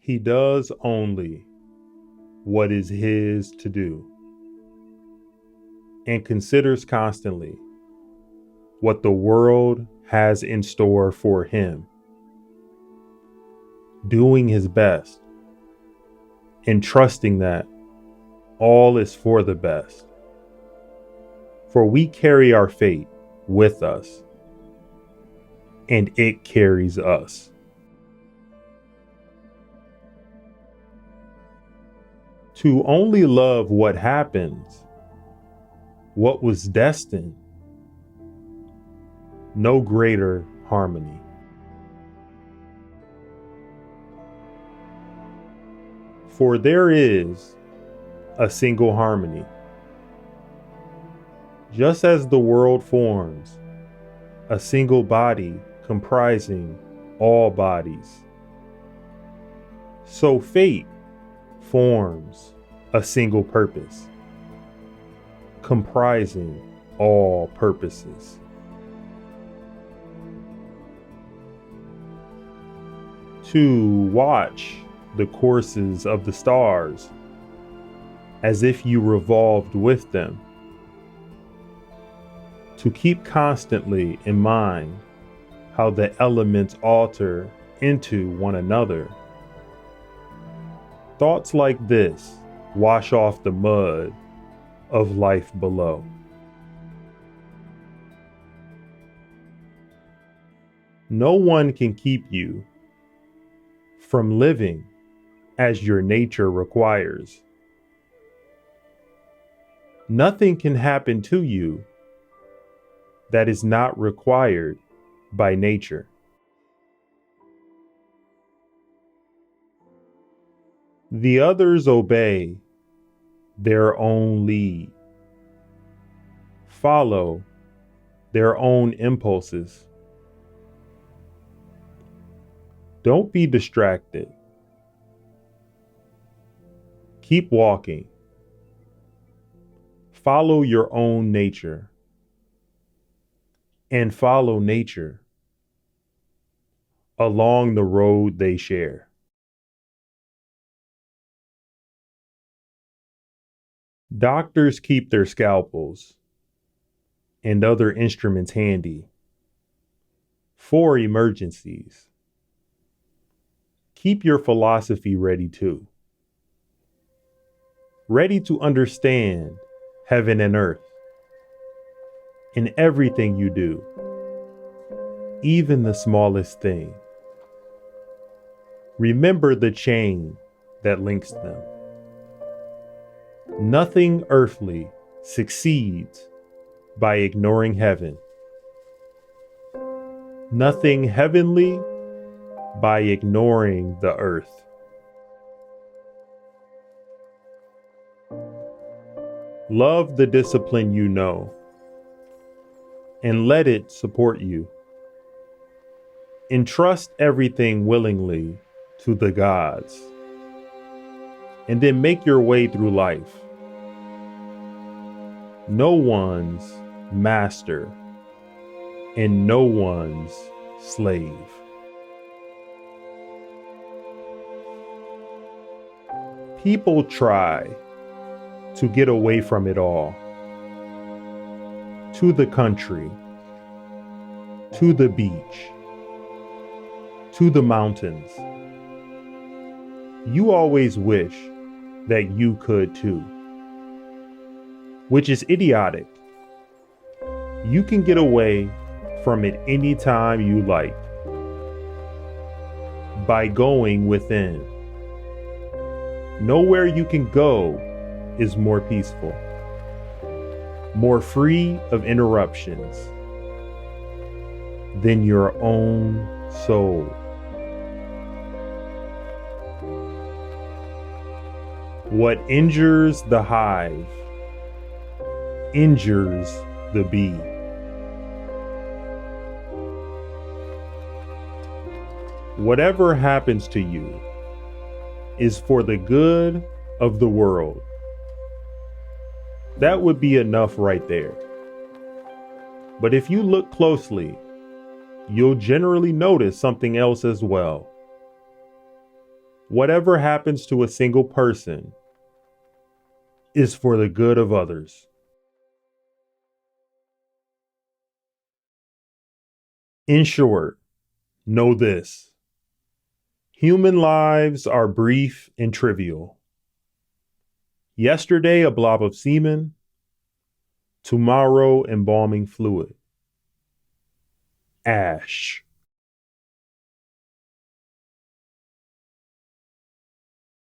He does only what is his to do, and considers constantly what the world has in store for him, doing his best and trusting that all is for the best. For we carry our fate with us, and it carries us. To only love what happens, what was destined, no greater harmony. For there is a single harmony. Just as the world forms a single body comprising all bodies, so fate forms a single purpose comprising all purposes. To watch the courses of the stars as if you revolved with them, to keep constantly in mind how the elements alter into one another. Thoughts like this wash off the mud of life below. No one can keep you from living as your nature requires. Nothing can happen to you that is not required by nature. The others obey their own lead, follow their own impulses. Don't be distracted. Keep walking. Follow your own nature. And follow nature along the road they share. Doctors keep their scalpels and other instruments handy for emergencies. Keep your philosophy ready too. Ready to understand heaven and earth in everything you do, even the smallest thing. Remember the chain that links them. Nothing earthly succeeds by ignoring heaven. Nothing heavenly by ignoring the earth. Love the discipline you know, and let it support you. Entrust everything willingly to the gods, and then make your way through life. No one's master and no one's slave. People try to get away from it all, to the country, to the beach, to the mountains. You always wish that you could too, which is idiotic. You can get away from it anytime you like by going within. Nowhere you can go is more peaceful, more free of interruptions than your own soul. What injures the hive injures the bee. Whatever happens to you is for the good of the world. That would be enough right there. But if you look closely, you'll generally notice something else as well. Whatever happens to a single person is for the good of others. In short, know this: human lives are brief and trivial. Yesterday, a blob of semen, tomorrow, embalming fluid. Ash.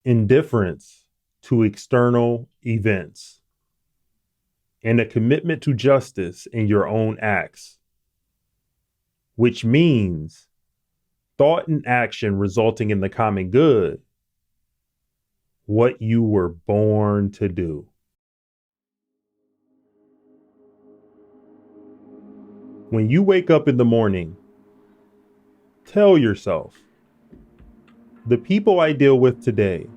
Indifference to external events, and a commitment to justice in your own acts, which means thought and action resulting in the common good, what you were born to do. When you wake up in the morning, tell yourself, the people I deal with today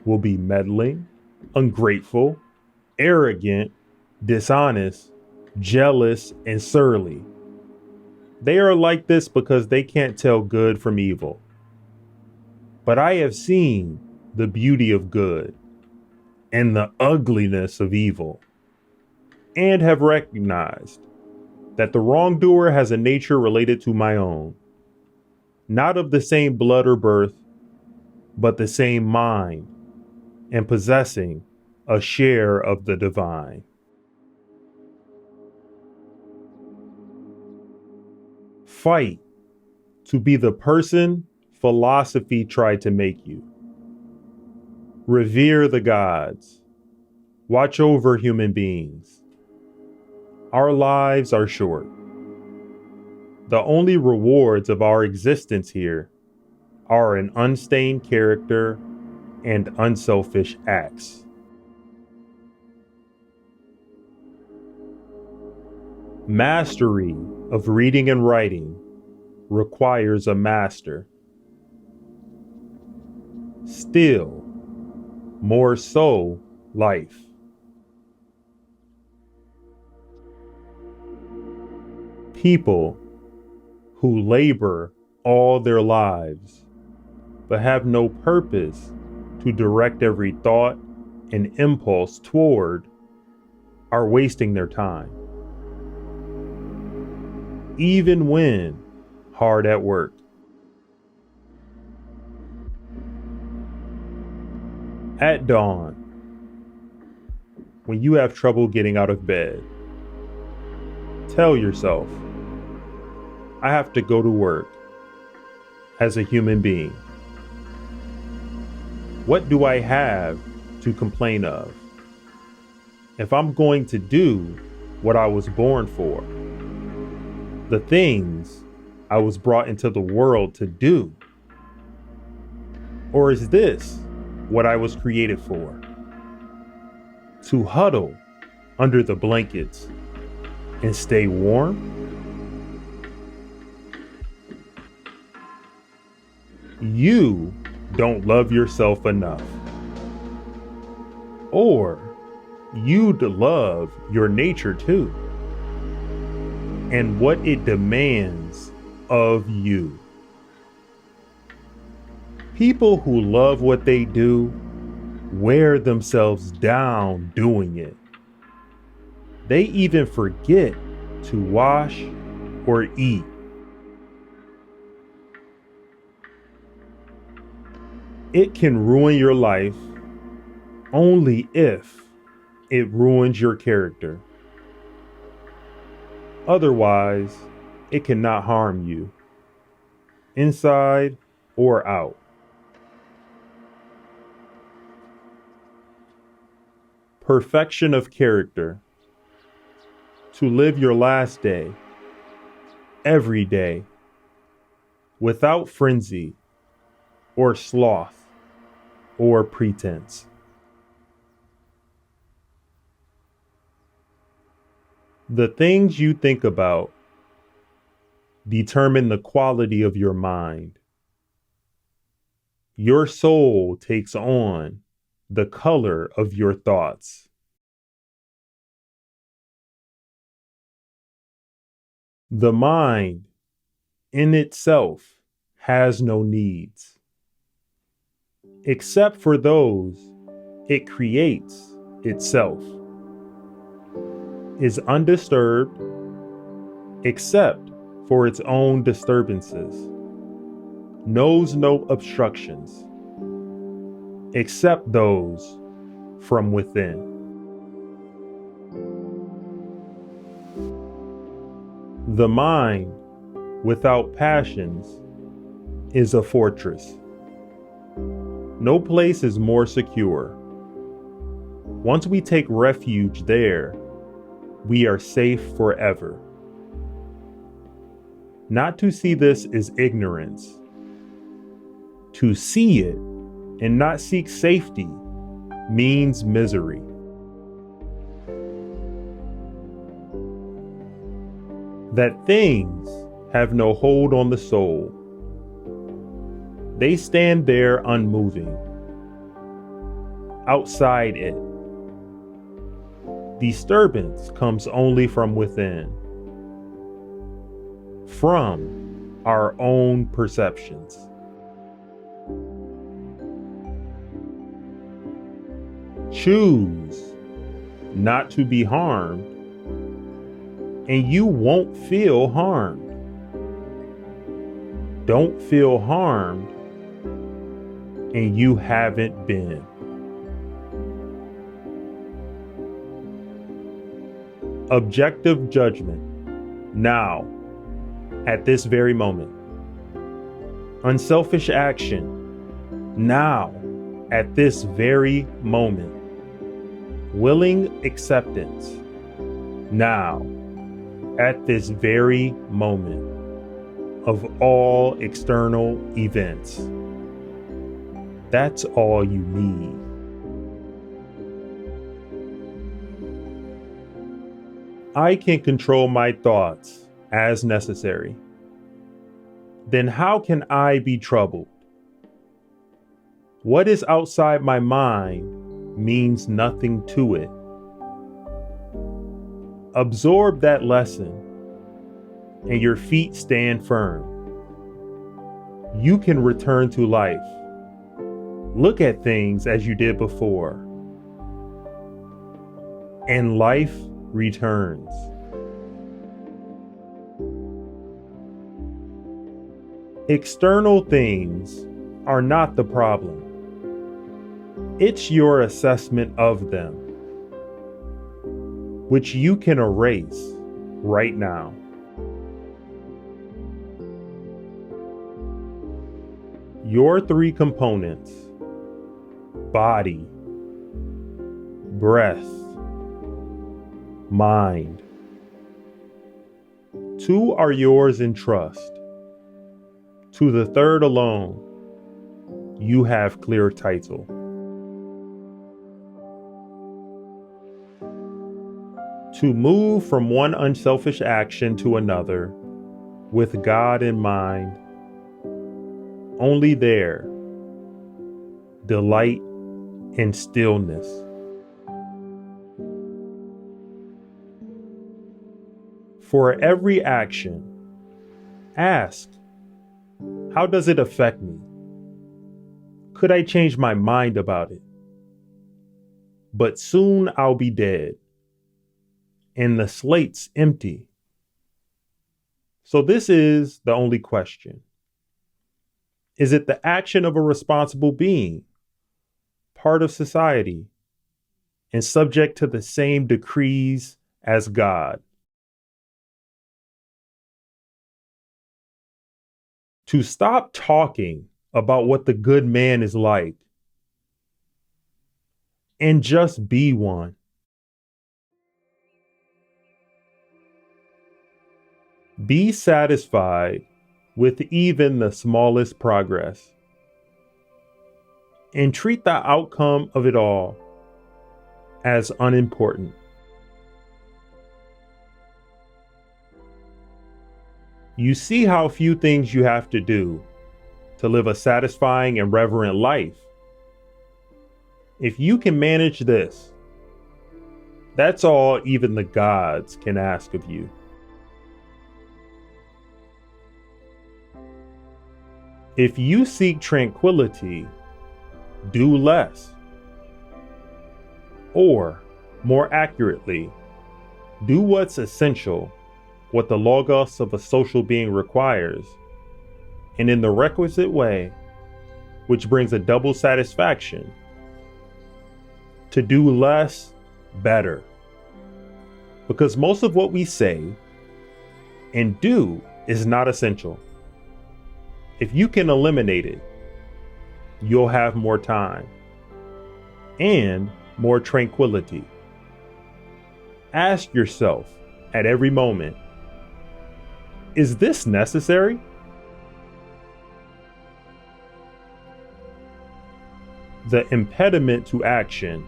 will be meddling, ungrateful, arrogant, dishonest, jealous, and surly. They are like this because they can't tell good from evil. But I have seen the beauty of good and the ugliness of evil, and have recognized that the wrongdoer has a nature related to my own, not of the same blood or birth, but the same mind, and possessing a share of the divine. Fight to be the person philosophy tried to make you. Revere the gods. Watch over human beings. Our lives are short. The only rewards of our existence here are an unstained character and unselfish acts. Mastery of reading and writing requires a master. Still, more so, life. People who labor all their lives but have no purpose to direct every thought and impulse toward are wasting their time, even when hard at work. At dawn, when you have trouble getting out of bed, tell yourself, I have to go to work as a human being. What do I have to complain of? If I'm going to do what I was born for, the things I was brought into the world to do, or is this what I was created for? To huddle under the blankets and stay warm? You don't love yourself enough. Or you'd love your nature too, and what it demands of you. People who love what they do wear themselves down doing it. They even forget to wash or eat. It can ruin your life only if it ruins your character. Otherwise, it cannot harm you, inside or out. Perfection of character. To live your last day, every day, without frenzy or sloth or pretense. The things you think about determine the quality of your mind. Your soul takes on the color of your thoughts. The mind in itself has no needs. except for those it creates itself, is undisturbed except for its own disturbances, knows no obstructions except those from within. The mind without passions is a fortress. No place is more secure. Once we take refuge there, we are safe forever. Not to see this is ignorance. To see it and not seek safety means misery. That things have no hold on the soul. They stand there unmoving. Outside it, disturbance comes only from within, from our own perceptions. Choose not to be harmed, and you won't feel harmed. Don't feel harmed, and you haven't been. Objective judgment, now, at this very moment. Unselfish action, now, at this very moment. Willing acceptance, now, at this very moment, of all external events. That's all you need. I can control my thoughts as necessary. Then how can I be troubled? What is outside my mind means nothing to it. Absorb that lesson, and your feet stand firm. You can return to life. Look at things as you did before, and life returns. External things are not the problem. It's your assessment of them, which you can erase right now. Your three components: body, breath, mind. 2 are yours in trust. To the third alone, you have clear title. To move from one unselfish action to another with God in mind, only there, delight in stillness. For every action, ask, how does it affect me? Could I change my mind about it? But soon I'll be dead, and the slate's empty. So this is the only question. Is it the action of a responsible being, part of society, and subject to the same decrees as God? To stop talking about what the good man is like and just be one. Be satisfied with even the smallest progress, and treat the outcome of it all as unimportant. You see how few things you have to do to live a satisfying and reverent life. If you can manage this, that's all even the gods can ask of you. If you seek tranquility, do less. Or, more accurately, do what's essential, what the logos of a social being requires, and in the requisite way, which brings a double satisfaction. To do less, better. Because most of what we say and do is not essential. If you can eliminate it, you'll have more time and more tranquility. Ask yourself at every moment, is this necessary? The impediment to action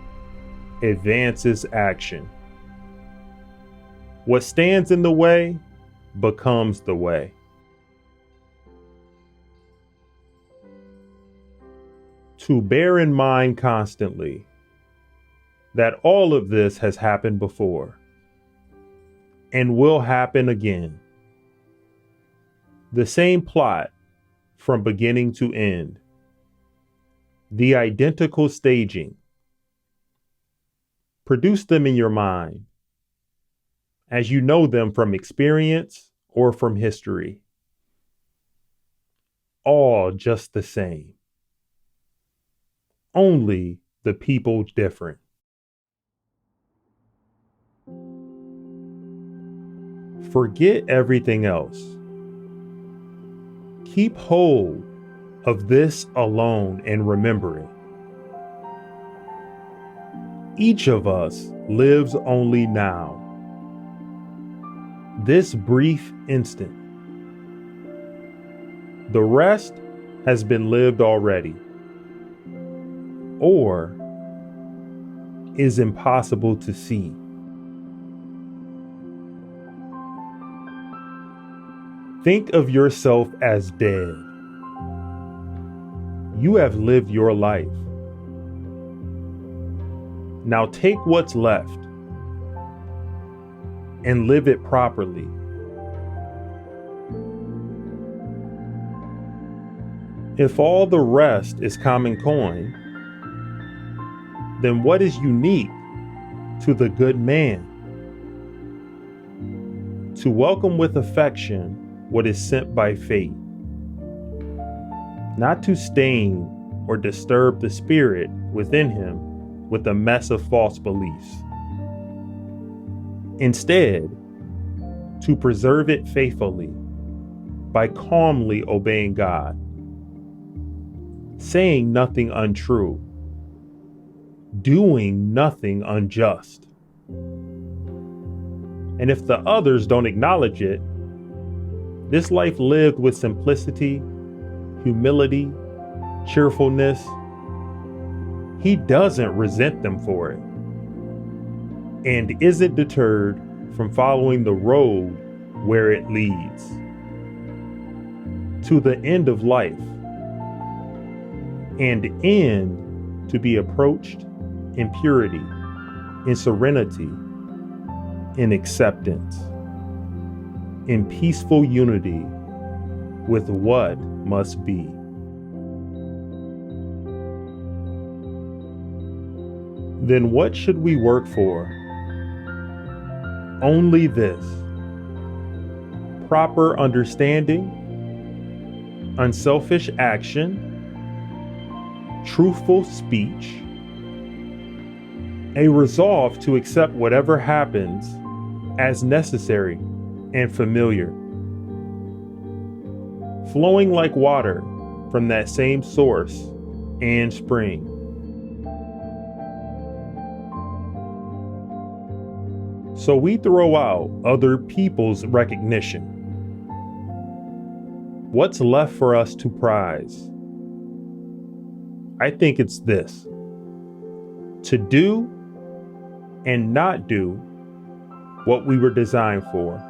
advances action. What stands in the way becomes the way. To bear in mind constantly that all of this has happened before and will happen again. The same plot from beginning to end. The identical staging. Produce them in your mind as you know them from experience or from history. All just the same. Only the people different. Forget everything else. Keep hold of this alone and remember it. Each of us lives only now. This brief instant. The rest has been lived already, or is impossible to see. Think of yourself as dead. You have lived your life. Now take what's left and live it properly. If all the rest is common coin, then what is unique to the good man? To welcome with affection what is sent by fate, not to stain or disturb the spirit within him with a mess of false beliefs. Instead, to preserve it faithfully by calmly obeying God, saying nothing untrue, doing nothing unjust. And if the others don't acknowledge it, this life lived with simplicity, humility, cheerfulness, he doesn't resent them for it and isn't deterred from following the road where it leads to the end of life, and end to be approached in purity, in serenity, in acceptance, in peaceful unity with what must be. Then what should we work for? Only this: proper understanding, unselfish action, truthful speech, a resolve to accept whatever happens as necessary and familiar, flowing like water from that same source and spring. So we throw out other people's recognition. What's left for us to prize? I think it's this: to do and not do what we were designed for.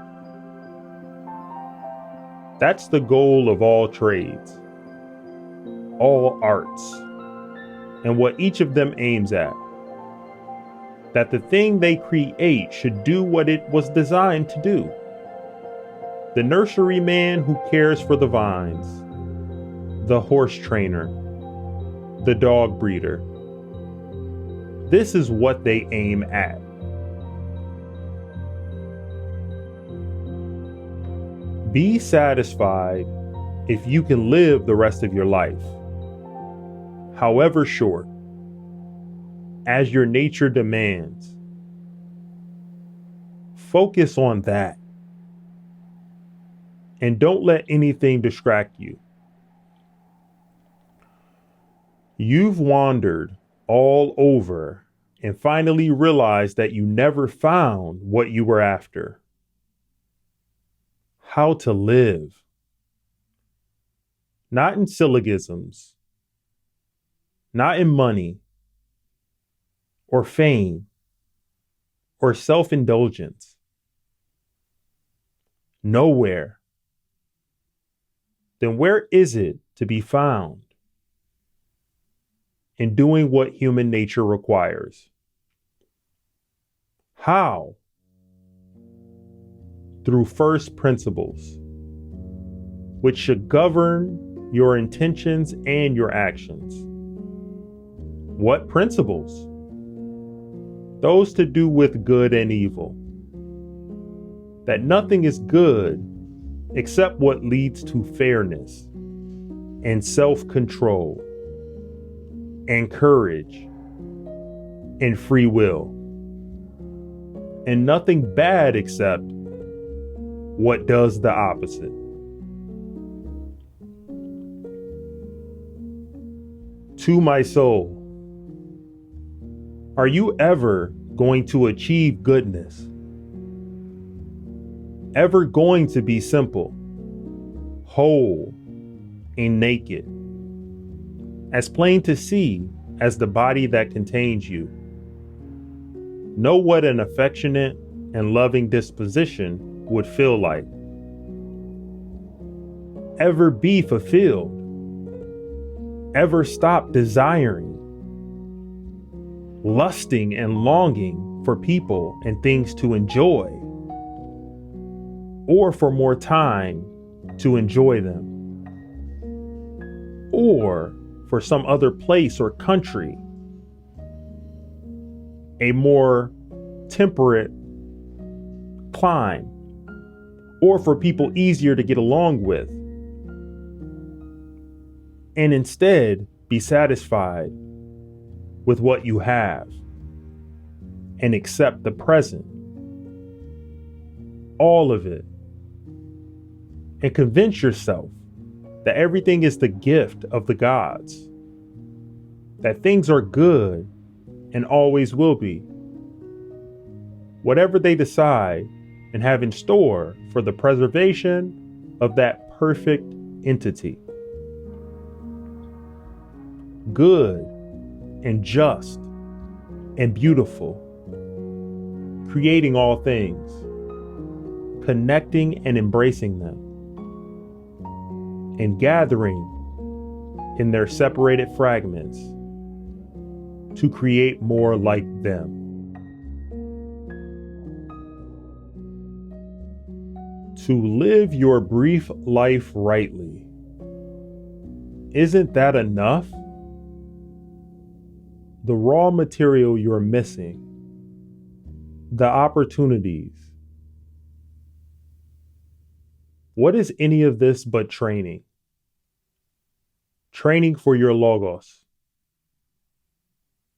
That's the goal of all trades, all arts, and what each of them aims at. That the thing they create should do what it was designed to do. The nursery man who cares for the vines, the horse trainer, the dog breeder. This is what they aim at. Be satisfied if you can live the rest of your life, however short, as your nature demands. Focus on that. And don't let anything distract you. You've wandered all over and finally realized that you never found what you were after. How to live. Not in syllogisms, not in money, or fame, or self-indulgence. Nowhere. Then where is it to be found? In doing what human nature requires. How? Through first principles, which should govern your intentions and your actions. What principles? Those to do with good and evil. That nothing is good except what leads to fairness and self-control and courage and free will. And nothing bad except what does the opposite. To my soul, are you ever going to achieve goodness? Ever going to be simple, whole, and naked, as plain to see as the body that contains you? Know what an affectionate and loving disposition would feel like. Ever be fulfilled? Ever stop desiring, lusting, and longing for people and things to enjoy, or for more time to enjoy them, or for some other place or country, a more temperate clime, or for people easier to get along with, and instead be satisfied with what you have and accept the present, all of it, and convince yourself that everything is the gift of the gods, that things are good and always will be, whatever they decide and have in store for the preservation of that perfect entity. Good and just and beautiful, creating all things, connecting and embracing them, and gathering in their separated fragments to create more like them. To live your brief life rightly, isn't that enough? The raw material you're missing, the opportunities. What is any of this but training? Training for your logos.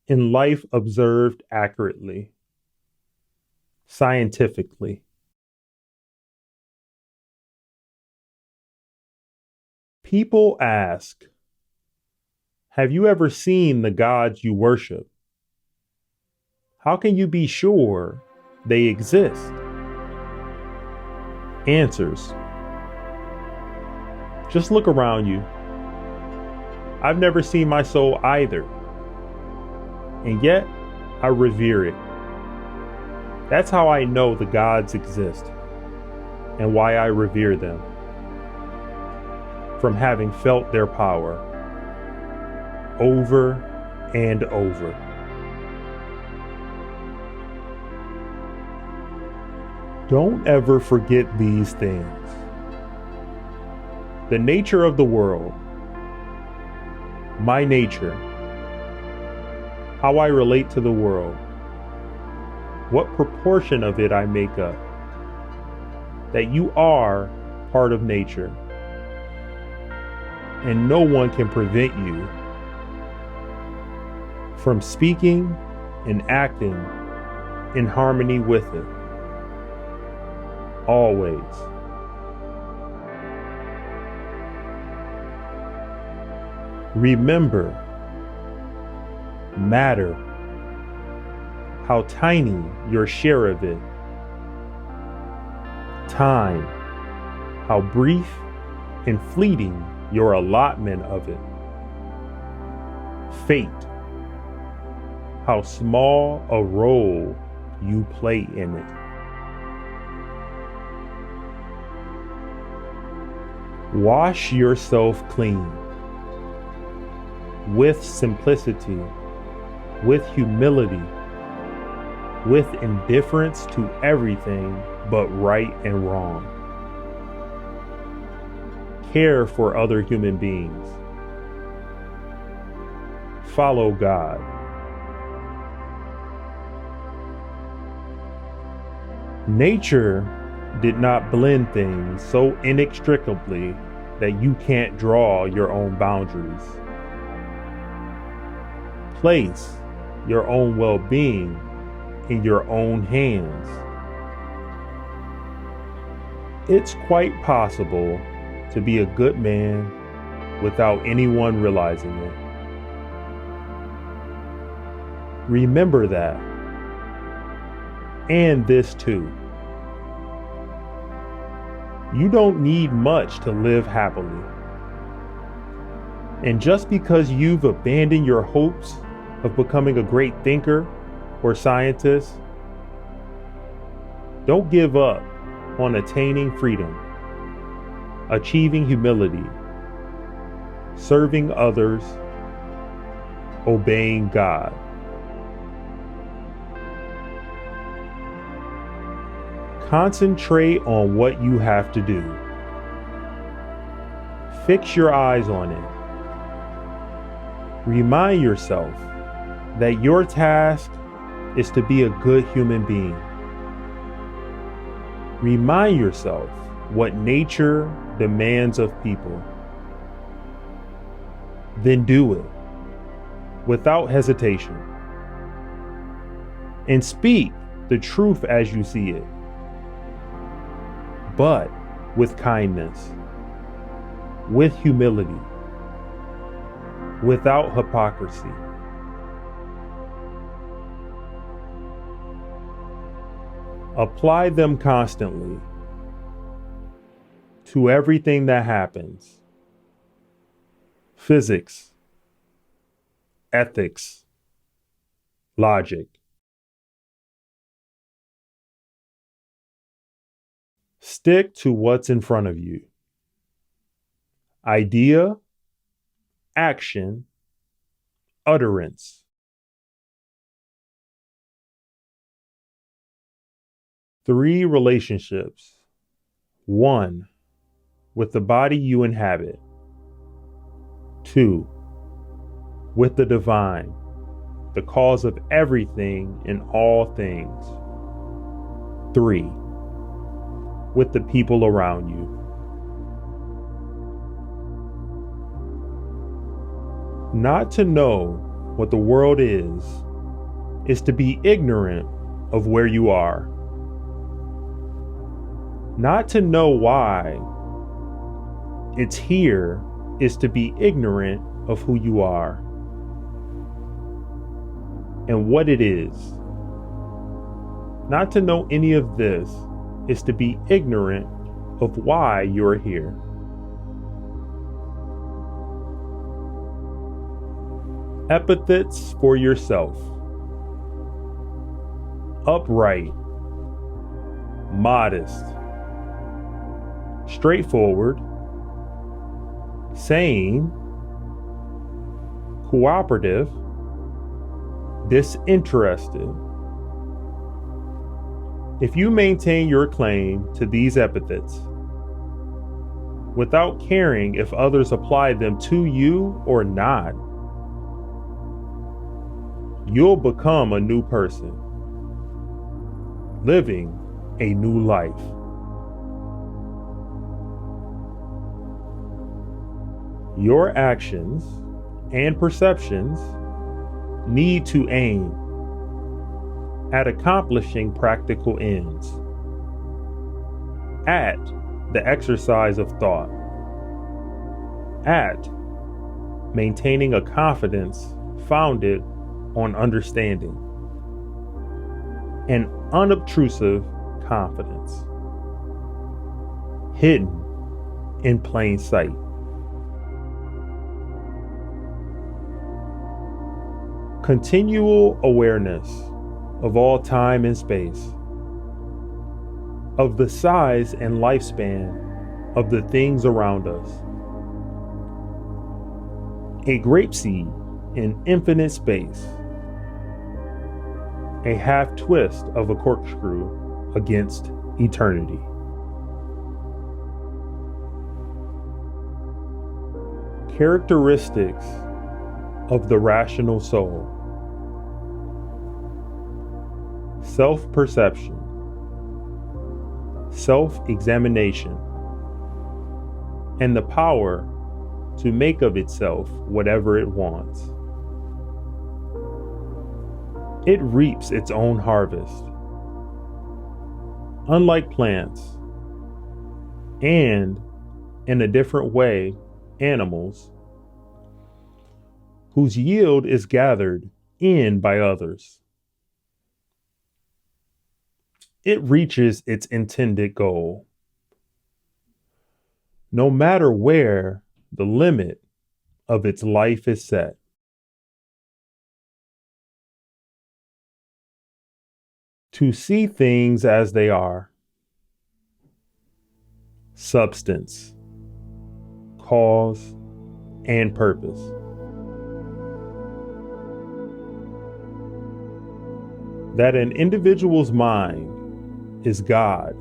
In life observed accurately, scientifically. People ask, have you ever seen the gods you worship? How can you be sure they exist? Answers. Just look around you. I've never seen my soul either, and yet I revere it. That's how I know the gods exist and why I revere them, from having felt their power over and over. Don't ever forget these things. The nature of the world, my nature, how I relate to the world, what proportion of it I make up, that you are part of nature, and no one can prevent you from speaking and acting in harmony with it. Always. Remember, matter, how tiny your share of it. Time, how brief and fleeting your allotment of it. Fate, how small a role you play in it. Wash yourself clean with simplicity, with humility, with indifference to everything but right and wrong. Care for other human beings. Follow God. Nature did not blend things so inextricably that you can't draw your own boundaries. Place your own well-being in your own hands. It's quite possible to be a good man without anyone realizing it. Remember that. And this too. You don't need much to live happily. And just because you've abandoned your hopes of becoming a great thinker or scientist, don't give up on attaining freedom, achieving humility, serving others, obeying God. Concentrate on what you have to do. Fix your eyes on it. Remind yourself that your task is to be a good human being. Remind yourself what nature demands of people. Then do it without hesitation. And speak the truth as you see it, but with kindness, with humility, without hypocrisy. Apply them constantly to everything that happens. Physics, ethics, logic. Stick to what's in front of you. Idea, action, utterance. Three relationships. 1, with the body you inhabit. 2, with the divine, the cause of everything and all things. 3, with the people around you. Not to know what the world is to be ignorant of where you are. Not to know why it's here is to be ignorant of who you are and what it is. Not to know any of this is to be ignorant of why you're here. Epithets for yourself. Upright, modest, straightforward, sane, cooperative, disinterested. If you maintain your claim to these epithets without caring if others apply them to you or not, you'll become a new person, living a new life. Your actions and perceptions need to aim at accomplishing practical ends, at the exercise of thought, at maintaining a confidence founded on understanding, an unobtrusive confidence, hidden in plain sight. Continual awareness of all time and space, of the size and lifespan of the things around us. A grapeseed in infinite space, a half twist of a corkscrew against eternity. Characteristics of the rational soul: self-perception, self-examination, and the power to make of itself whatever it wants. It reaps its own harvest, unlike plants, and, in a different way, animals, whose yield is gathered in by others. It reaches its intended goal, no matter where the limit of its life is set. To see things as they are: substance, cause, and purpose. That an individual's mind is God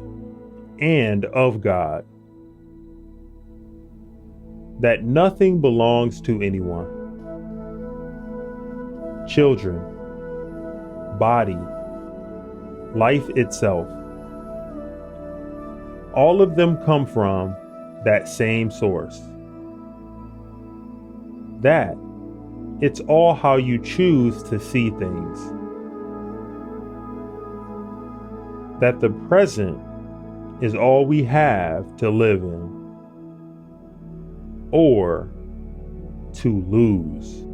and of God. That nothing belongs to anyone. Children, body, life itself. All of them come from that same source. That it's all how you choose to see things. That the present is all we have to live in, or to lose.